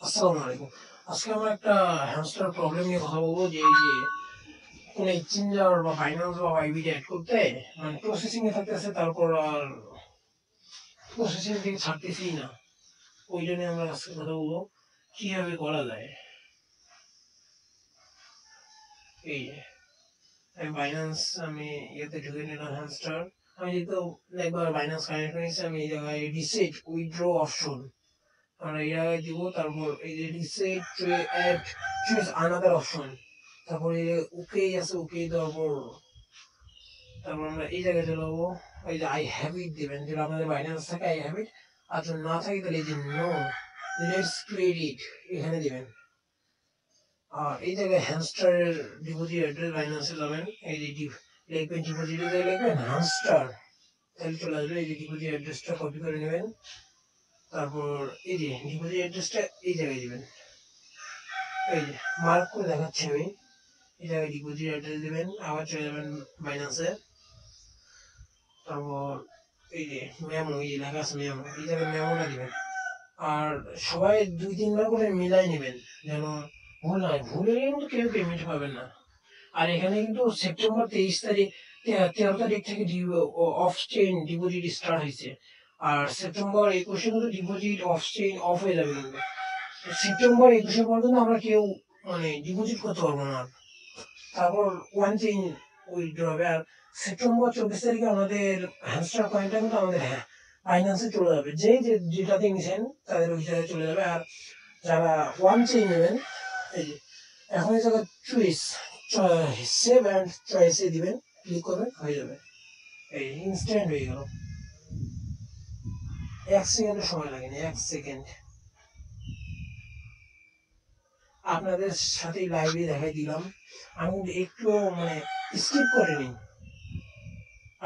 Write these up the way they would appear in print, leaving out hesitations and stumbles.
আসসালামু আলাইকুম। আজকে আমরা একটা হ্যামস্টার প্রবলেম নিয়ে কথা বলবো যে এই যে কোন এক্সচেঞ্জার বা বাইন্যান্স বা বাইবিট অ্যাড করতে মানে প্রসেসিং এ থাকতেছে, তারপর আর প্রসেসিং থেকে ছাড়তেছেই না। ওই জন্য আমরা আজকে কথা বলবো কিভাবে করা যায়। এই যে আমি বাইন্যান্স ইয়েতে ঢুকে নিলাম হ্যামস্টার। আমি যেহেতু একবার বাইন্যান্স কানেক্ট করেছি, আমি এই জায়গায় রিসেট উইথড্র অপশন আমরা এই জায়গায় দিব। তারপর এই যে reset add choose another option, তারপর এই যে ওকে আছে, ওকে দেওয়ার পর তারপর আমরা এই জায়গায় চলে যাবো। এই যে আই হ্যাভ ইট দিবেন, যেটা আমাদের বাইন্যান্স থাকে আই হ্যাভ ইট। আর যদি না থাকে তাহলে এই যে নো লেটস ক্রেডিট এখানে দিবেন। আর এই জায়গায় হ্যামস্টারের ডিপোজিট অ্যাড্রেস বাইন্যান্সে যাবেন, এই যে লিখবেন ডিপোজিটে যাই লিখবেন হ্যামস্টার, তাহলে চলে আসবে। এই যে ডিপোজিট অ্যাড্রেসটা কপি করে নেবেন, তারপর এই যে ডিপোজিট অ্যাড্রেসটা এই জায়গায় দিবেন। এই যে মার্ক করে দেখাচ্ছি আমি, এই জায়গায় ডিপোজিট অ্যাড্রেস দিবেন। আবার চলে যাবেন বাইন্যান্সে, তারপর এই যে মেমো, এই যে লেখা আছে মেমো, এই জায়গায় মেমোটা দিবেন। আর সবাই 2-3 বার করে মিলাই নেবেন যেন ভুল না হয়। ভুল হলে কিন্তু কেউ পেমেন্ট পাবেন না। আর এখানে কিন্তু সেপ্টেম্বর 23 তারিখ 13 তারিখ থেকে অফ চেইন ডিপোজিট স্টার্ট হয়েছে। আর সেপ্টেম্বর 21-এ কিন্তু ডিপোজিট অফ চেইন অফ হয়ে যাবে। কিন্তু সেপ্টেম্বর 21 পর্যন্ত আমরা কেউ মানে ডিপোজিট করতে পারবো না। তারপর ওয়ান চেইন উইথড্র হবে। আর সেপ্টেম্বর 24 তারিখে আমাদের হ্যামস্টার কয়েনটা কিন্তু আমাদের ফাইন্যান্সে চলে যাবে। যেটাতে নিছেন তাদের ওই জায়গায় চলে যাবে। আর যারা ওয়ান চেইন নেবেন, এই যে এখন এই জায়গায় চুইস সেভ অ্যান্ড চয়েসে দিবেন, ক্লিক করবেন, হয়ে যাবে। এই ইনস্ট্যান্ট হয়ে গেল, 1 সেকেন্ডের সময় লাগেনি, 1 সেকেন্ড। আপনাদের সাথে লাইভে দেখাই দিলাম, আমি একটু মানে স্কিপ করিনি,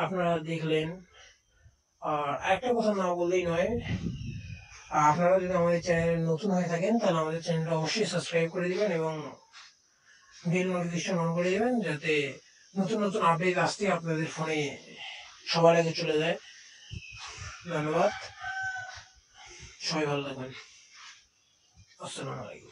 আপনারা দেখলেন। আর একটা কথা না বললেই নয়, আপনারা যদি আমাদের চ্যানেলে নতুন হয়ে থাকেন তাহলে আমাদের চ্যানেলটা অবশ্যই সাবস্ক্রাইব করে দিবেন এবং বেল নোটিফিকেশন অন করে দিবেন, যাতে নতুন নতুন আপডেট আসতে আপনাদের ফোনে সবার আগে চলে যায়। ধন্যবাদ, সবাই ভালো থাকবেন। আসসালামু আলাইকুম।